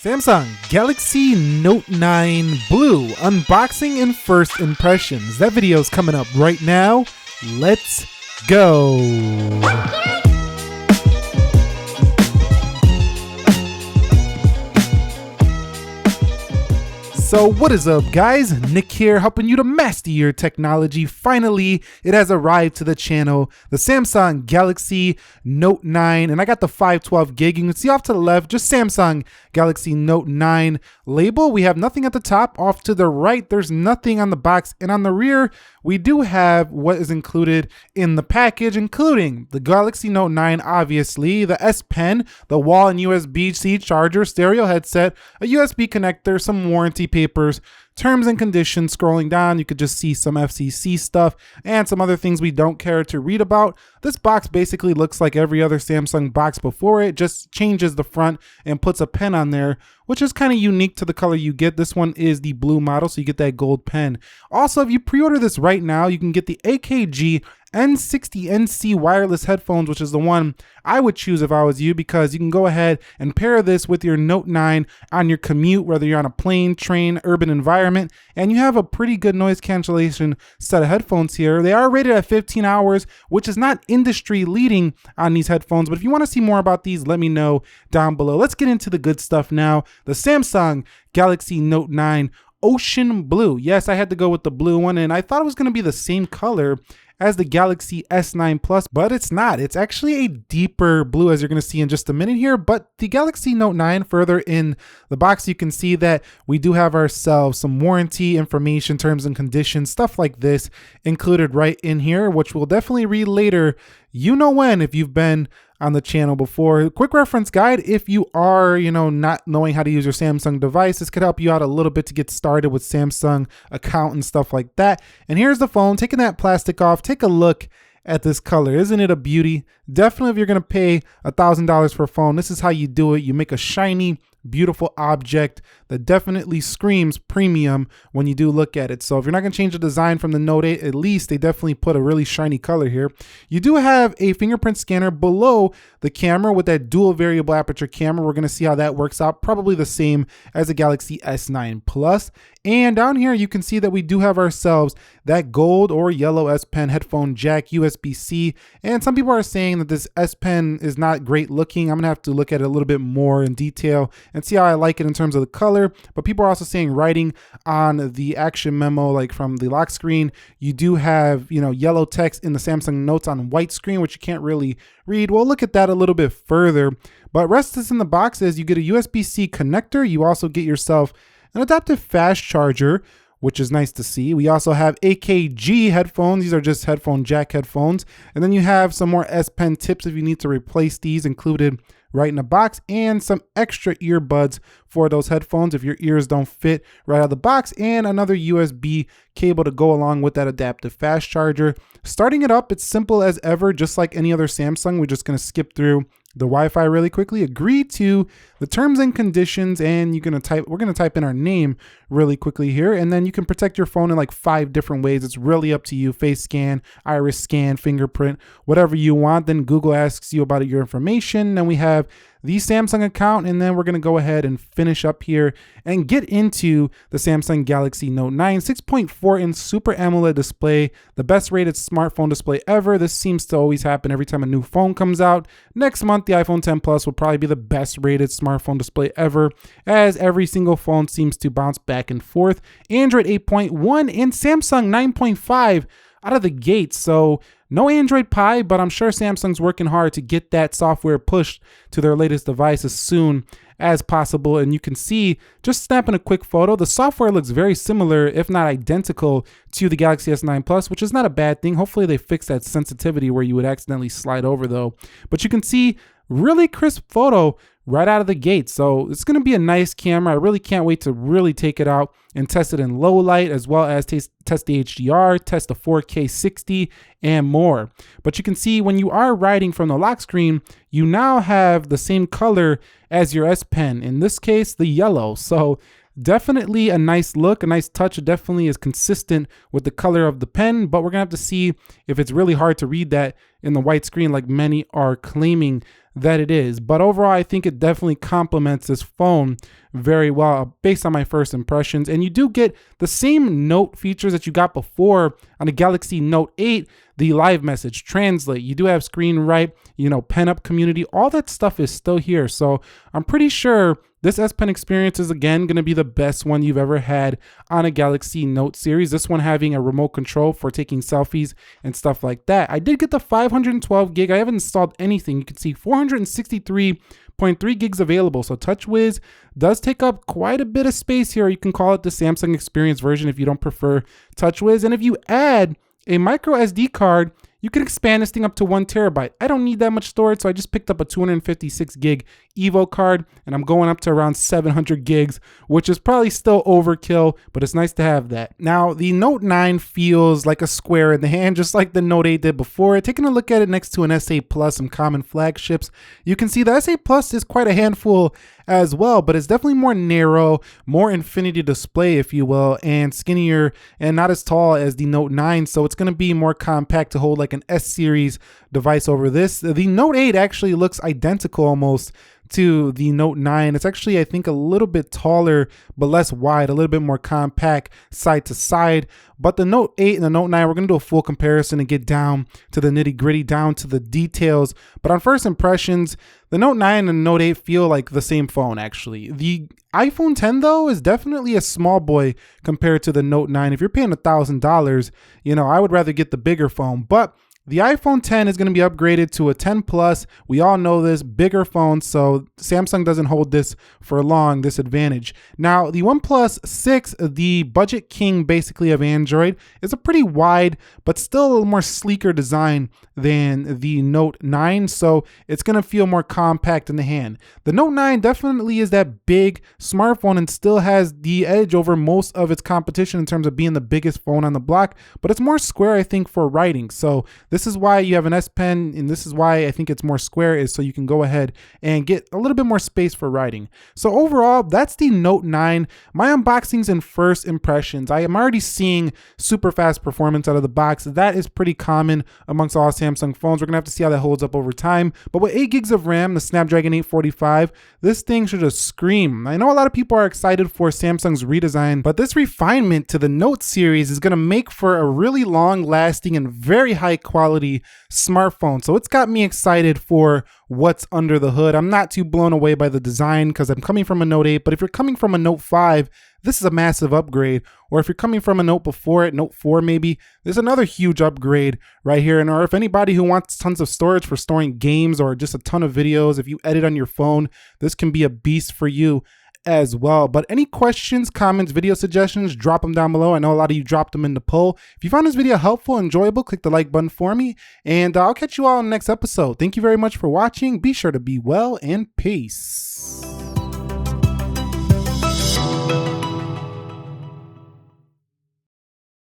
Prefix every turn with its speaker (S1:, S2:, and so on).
S1: Samsung Galaxy Note 9 Blue unboxing and first impressions. That video is coming up right now. Let's go. So what is up, guys? Nick here, helping you to master your technology. Finally, it has arrived to the channel, the Samsung Galaxy Note 9, and I got the 512 gig. You can see off to the left, just Samsung Galaxy Note 9 label. We have nothing at the top. Off to the right, there's nothing on the box, and on the rear, we do have what is included in the package, including the Galaxy Note 9, obviously, the S Pen, the wall and USB-C charger, stereo headset, a USB connector, some warranty papers, terms and conditions. Scrolling down, you could just see some FCC stuff and some other things we don't care to read about. This box basically looks like every other Samsung box before it, just changes the front and puts a pen on there, which is kind of unique to the color you get. This one is the blue model, so you get that gold pen. Also, if you pre-order this right now, you can get the AKG N60NC wireless headphones, which is the one I would choose if I was you, because you can go ahead and pair this with your Note 9 on your commute, whether you're on a plane, train, urban environment, and you have a pretty good noise cancellation set of headphones here. They are rated at 15 hours, which is not industry leading on these headphones, but if you want to see more about these, let me know down below. Let's get into the good stuff now. The Samsung Galaxy Note 9 Ocean Blue. Yes, I had to go with the blue one, and I thought it was going to be the same color as the Galaxy S9 Plus, but it's not. It's actually a deeper blue, as you're going to see in just a minute here. But the Galaxy Note 9, further in the box, you can see that we do have ourselves some warranty information, terms and conditions, stuff like this included right in here, which we'll definitely read later. You know when, if you've been on the channel before. Quick reference guide if you are, not knowing how to use your Samsung device. This could help you out a little bit to get started with Samsung account and stuff like that. And here's the phone. Taking that plastic off, take a look at this color. Isn't it a beauty? Definitely, if you're going to pay $1,000 for a phone, this is how you do it. You make a shiny, beautiful object that definitely screams premium when you do look at it. So if you're not going to change the design from the Note 8, at least they definitely put a really shiny color here. You do have a fingerprint scanner below the camera with that dual variable aperture camera. We're going to see how that works out. Probably the same as the Galaxy S9 Plus. And down here, you can see that we do have ourselves that gold or yellow S Pen headphone jack, USB-C. And some people are saying that this S Pen is not great looking. I'm going to have to look at it a little bit more in detail and see how I like it in terms of the color. But people are also saying writing on the action memo, like from the lock screen, you do have, yellow text in the Samsung Notes on white screen, which you can't really read. We'll look at that a little bit further. But rest is in the box is you get a USB-C connector. You also get yourself an adaptive fast charger, which is nice to see. We also have AKG headphones. These are just headphone jack headphones. And then you have some more S Pen tips if you need to replace these included right in the box, and some extra earbuds for those headphones if your ears don't fit right out of the box, and another USB cable to go along with that adaptive fast charger. Starting it up, it's simple as ever, just like any other Samsung. We're just going to skip through the Wi-Fi really quickly, agree to the terms and conditions, and we're going to type in our name really quickly here, and then you can protect your phone in like 5 different ways. It's really up to you. Face scan, iris scan, fingerprint, whatever you want. Then Google asks you about your information. Then we have the Samsung account, and then we're going to go ahead and finish up here and get into the Samsung Galaxy Note 9 6.4-inch Super AMOLED display, the best rated smartphone display ever. This seems to always happen every time a new phone comes out. Next month, the iPhone 10 Plus will probably be the best rated smartphone display ever, as every single phone seems to bounce back and forth. Android 8.1 and Samsung 9.5 out of the gate. So no Android Pie, but I'm sure Samsung's working hard to get that software pushed to their latest device as soon as possible. And you can see, just snapping a quick photo, the software looks very similar, if not identical, to the Galaxy S9 Plus, which is not a bad thing. Hopefully they fix that sensitivity where you would accidentally slide over though. But you can see really crisp photo right out of the gate. So it's going to be a nice camera. I really can't wait to really take it out and test it in low light, as well as test the HDR, test the 4K 60 and more. But you can see when you are writing from the lock screen, you now have the same color as your S Pen, in this case, the yellow. So definitely a nice look, a nice touch. It definitely is consistent with the color of the pen, but we're gonna have to see if it's really hard to read that in the white screen like many are claiming that it is. But overall, I think it definitely complements this phone very well based on my first impressions. And you do get the same note features that you got before on the Galaxy Note 8, the live message, translate. You do have screen write, pen up community, all that stuff is still here. So I'm pretty sure this S Pen experience is again going to be the best one you've ever had on a Galaxy Note series. This one having a remote control for taking selfies and stuff like that. I did get the 512 gig. I haven't installed anything. You can see 463.3 gigs available. So TouchWiz does take up quite a bit of space here. You can call it the Samsung Experience version if you don't prefer TouchWiz. And if you add a micro SD card, you can expand this thing up to 1 terabyte. I don't need that much storage, so I just picked up a 256 gig Evo card, and I'm going up to around 700 gigs, which is probably still overkill, but it's nice to have that. Now, the Note 9 feels like a square in the hand, just like the Note 8 did before. Taking a look at it next to an S8 Plus, some common flagships, you can see the S8 Plus is quite a handful as well, but it's definitely more narrow, more infinity display, if you will, and skinnier and not as tall as the Note 9. So it's going to be more compact to hold like an S series device over this. The Note 8 actually looks identical almost to the Note 9. It's actually, I think, a little bit taller, but less wide, a little bit more compact side to side. But the Note 8 and the Note 9, we're going to do a full comparison and get down to the nitty gritty, down to the details. But on first impressions, the Note 9 and the Note 8 feel like the same phone, actually. The iPhone 10, though, is definitely a small boy compared to the Note 9. If you're paying $1,000, I would rather get the bigger phone. But the iPhone 10 is going to be upgraded to a 10 Plus. We all know this, bigger phone, so Samsung doesn't hold this for long, this advantage. Now, the OnePlus 6, the budget king basically of Android, is a pretty wide, but still a little more sleeker design than the Note 9, so it's going to feel more compact in the hand. The Note 9 definitely is that big smartphone and still has the edge over most of its competition in terms of being the biggest phone on the block, but it's more square, I think, for writing. So this is why you have an S Pen, and this is why I think it's more square, is so you can go ahead and get a little bit more space for writing. So overall, that's the Note 9. My unboxings and first impressions. I am already seeing super fast performance out of the box. That is pretty common amongst all Samsung phones. We're gonna have to see how that holds up over time. But with 8 gigs of RAM, the Snapdragon 845, this thing should just scream. I know a lot of people are excited for Samsung's redesign, but this refinement to the Note series is gonna make for a really long lasting and very high quality smartphone. So it's got me excited for what's under the hood. I'm not too blown away by the design because I'm coming from a Note 8, but if you're coming from a Note 5, this is a massive upgrade. Or if you're coming from a Note before it, Note 4 maybe, there's another huge upgrade right here. And or if anybody who wants tons of storage for storing games or just a ton of videos, if you edit on your phone, this can be a beast for you as well. But any questions, comments, video suggestions, drop them down below. I know a lot of you dropped them in the poll. If you found this video helpful, enjoyable, click the like button for me, and I'll catch you all in the next episode. Thank you very much for watching. Be sure to be well, and peace.